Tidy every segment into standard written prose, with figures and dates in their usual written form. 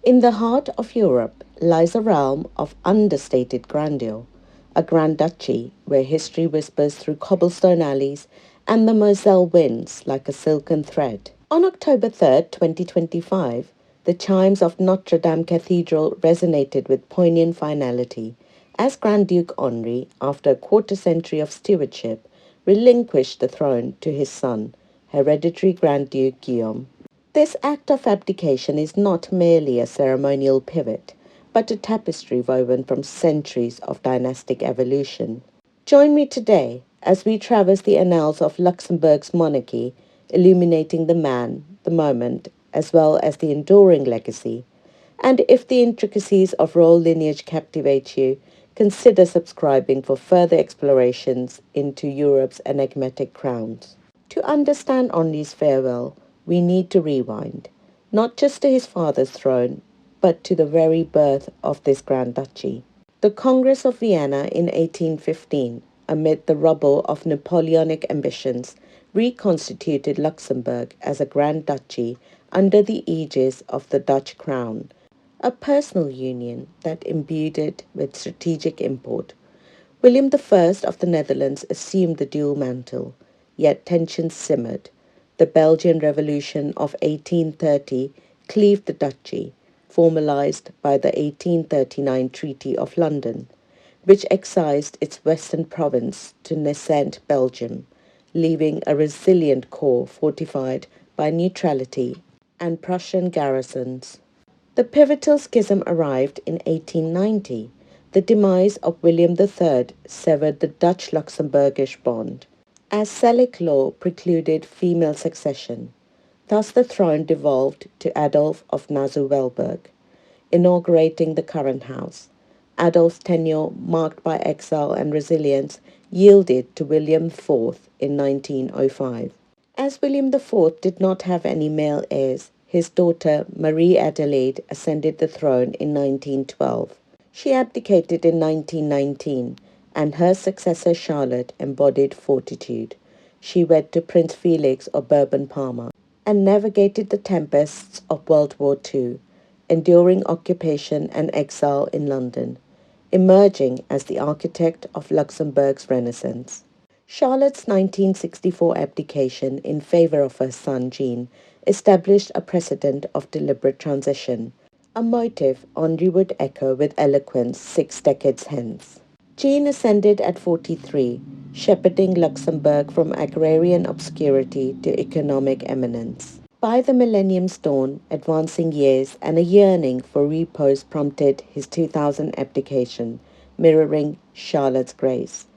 In the heart of Europe lies a realm of understated grandeur, a grand duchy where history whispers through cobblestone alleys and the Moselle winds like a silken thread. On October 3rd, 2025, the chimes of Notre Dame Cathedral resonated with poignant finality as Grand Duke Henri, after a quarter century of stewardship, relinquished the throne to his son, hereditary Grand Duke Guillaume. This act of abdication is not merely a ceremonial pivot, but a tapestry woven from centuries of dynastic evolution. Join me today as we traverse the annals of Luxembourg's monarchy, illuminating the man, the moment, as well as the enduring legacy. And if the intricacies of royal lineage captivate you, consider subscribing for further explorations into Europe's enigmatic crowns. To understand Henri's farewell, we need to rewind, not just to his father's throne, but to the very birth of this Grand Duchy. The Congress of Vienna in 1815, amid the rubble of Napoleonic ambitions, reconstituted Luxembourg as a Grand Duchy under the aegis of the Dutch crown, a personal union that imbued it with strategic import. William I of the Netherlands assumed the dual mantle, yet tensions simmered. The Belgian Revolution of 1830 cleaved the duchy, formalized by the 1839 Treaty of London, which excised its western province to nascent Belgium, leaving a resilient core fortified by neutrality and Prussian garrisons. The pivotal schism arrived in 1890. The demise of William III severed the Dutch-Luxembourgish bond, as Salic law precluded female succession. Thus the throne devolved to Adolf of Nassau-Weilburg, inaugurating the current house. Adolf's tenure, marked by exile and resilience, yielded to William IV in 1905. As William IV did not have any male heirs, his daughter Marie Adelaide ascended the throne in 1912. She abdicated in 1919, and her successor Charlotte embodied fortitude. She wed to Prince Felix of Bourbon-Parma and navigated the tempests of World War II, enduring occupation and exile in London, emerging as the architect of Luxembourg's Renaissance. Charlotte's 1964 abdication in favor of her son Jean established a precedent of deliberate transition, a motive Henri would echo with eloquence 6 decades hence. Jean ascended at 43, shepherding Luxembourg from agrarian obscurity to economic eminence. By the millennium's dawn, advancing years and a yearning for repose prompted his 2000 abdication, mirroring Charlotte's grace.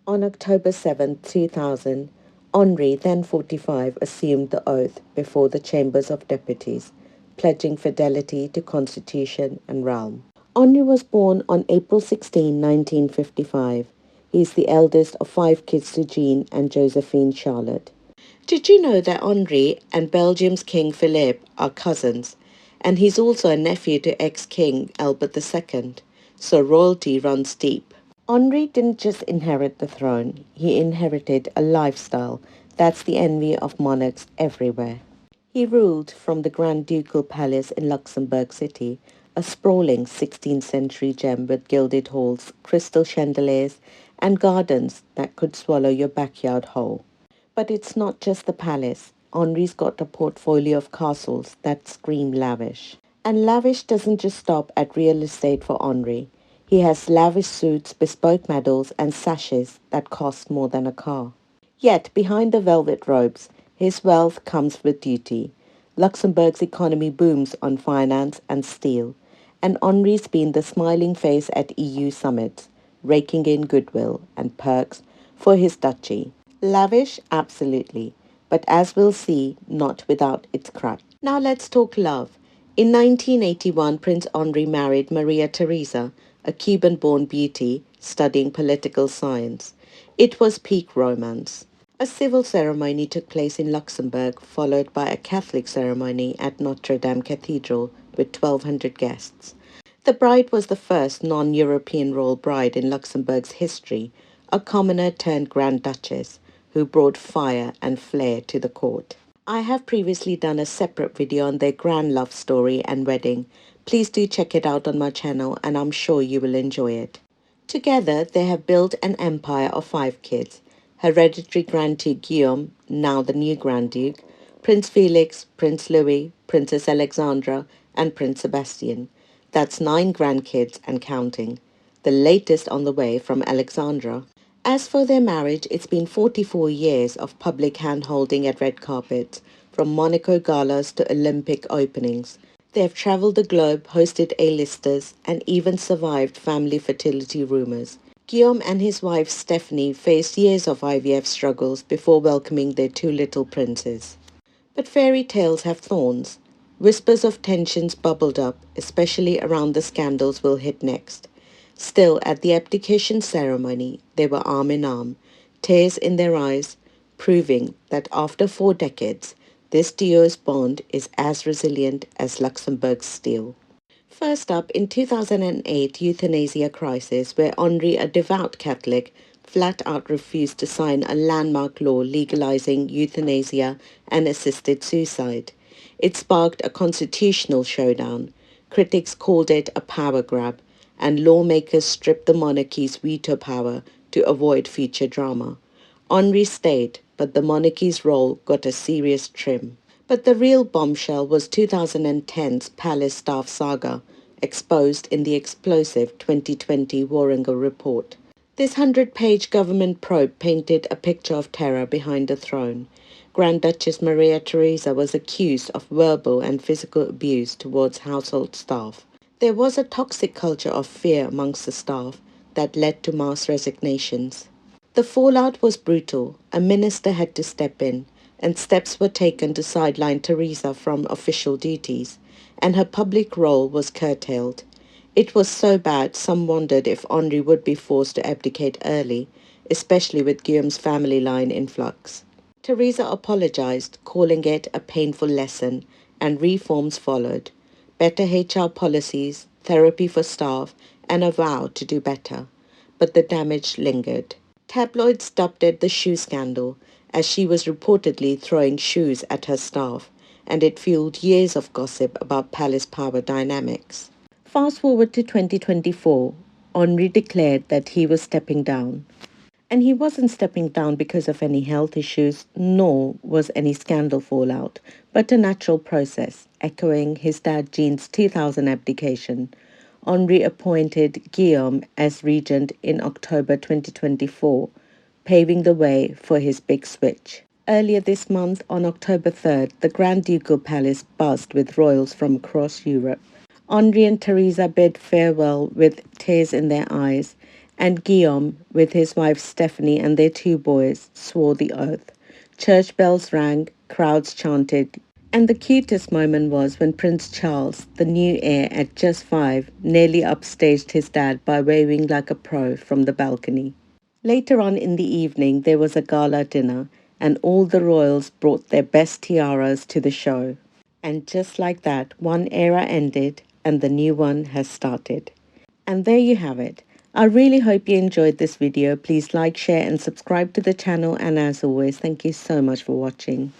On October 7, 2000, Henri, then 45, assumed the oath before the Chambers of Deputies, pledging fidelity to Constitution and realm. Henri was born on April 16, 1955. He is the eldest of 5 kids to Jean and Josephine Charlotte. Did you know that Henri and Belgium's King Philippe are cousins, and he's also a nephew to ex-King Albert II, so royalty runs deep. Henri didn't just inherit the throne, he inherited a lifestyle that's the envy of monarchs everywhere. He ruled from the Grand Ducal Palace in Luxembourg City, a sprawling 16th century gem with gilded halls, crystal chandeliers, and gardens that could swallow your backyard whole. But it's not just the palace. Henri's got a portfolio of castles that scream lavish. And lavish doesn't just stop at real estate for Henri. He has lavish suits, bespoke medals, and sashes that cost more than a car. Yet, behind the velvet robes, his wealth comes with duty. Luxembourg's economy booms on finance and steel, and Henri's been the smiling face at EU summits, raking in goodwill and perks for his duchy. Lavish, absolutely, but as we'll see, not without its crush. Now let's talk love. In 1981, Prince Henri married Maria Theresa, a Cuban-born beauty studying political science. It was peak romance. A civil ceremony took place in Luxembourg, followed by a Catholic ceremony at Notre Dame Cathedral with 1,200 guests. The bride was the first non-European royal bride in Luxembourg's history, a commoner turned Grand Duchess, who brought fire and flair to the court. I have previously done a separate video on their grand love story and wedding, Please do check it out on my channel and I'm sure you will enjoy it. Together, they have built an empire of 5 kids. Hereditary Grand Duke Guillaume, now the new Grand Duke, Prince Felix, Prince Louis, Princess Alexandra, and Prince Sebastian. That's 9 grandkids and counting. The latest on the way from Alexandra. As for their marriage, it's been 44 years of public hand-holding at red carpets, from Monaco galas to Olympic openings. They have traveled the globe, hosted A-listers, and even survived family fertility rumors. Guillaume and his wife Stephanie faced years of IVF struggles before welcoming their 2 little princes. But fairy tales have thorns. Whispers of tensions bubbled up, especially around the scandals we'll hit next. Still, at the abdication ceremony, they were arm in arm, tears in their eyes, proving that after 4 decades, this duo's bond is as resilient as Luxembourg's steel. First up, in 2008 euthanasia crisis, where Henri, a devout Catholic, flat out refused to sign a landmark law legalizing euthanasia and assisted suicide. It sparked a constitutional showdown. Critics called it a power grab, and lawmakers stripped the monarchy's veto power to avoid future drama. Henri stayed, but the monarchy's role got a serious trim. But the real bombshell was 2010's palace staff saga, exposed in the explosive 2020 Warringer report. This 100-page government probe painted a picture of terror behind the throne. Grand Duchess Maria Theresa was accused of verbal and physical abuse towards household staff. There was a toxic culture of fear amongst the staff that led to mass resignations. The fallout was brutal. A minister had to step in, and steps were taken to sideline Theresa from official duties, and her public role was curtailed. It was so bad some wondered if Henri would be forced to abdicate early, especially with Guillaume's family line in flux. Theresa apologized, calling it a painful lesson, and reforms followed. Better HR policies, therapy for staff, and a vow to do better. But the damage lingered. Tabloids dubbed it the shoe scandal, as she was reportedly throwing shoes at her staff, and it fueled years of gossip about palace power dynamics. Fast forward to 2024, Henri declared that he was stepping down. And he wasn't stepping down because of any health issues, nor was any scandal fallout, but a natural process, echoing his dad Jean's 2000 abdication. Henri appointed Guillaume as regent in October 2024, paving the way for his big switch. Earlier this month, on October 3rd, the Grand Ducal Palace buzzed with royals from across Europe. Henri and Theresa bid farewell with tears in their eyes, and Guillaume, with his wife Stephanie and their 2 boys, swore the oath. Church bells rang, crowds chanted, and the cutest moment was when Prince Charles, the new heir at just 5, nearly upstaged his dad by waving like a pro from the balcony. Later on in the evening, there was a gala dinner, and all the royals brought their best tiaras to the show. And just like that, one era ended and the new one has started. And there you have it. I really hope you enjoyed this video. Please like, share and subscribe to the channel, and as always, thank you so much for watching.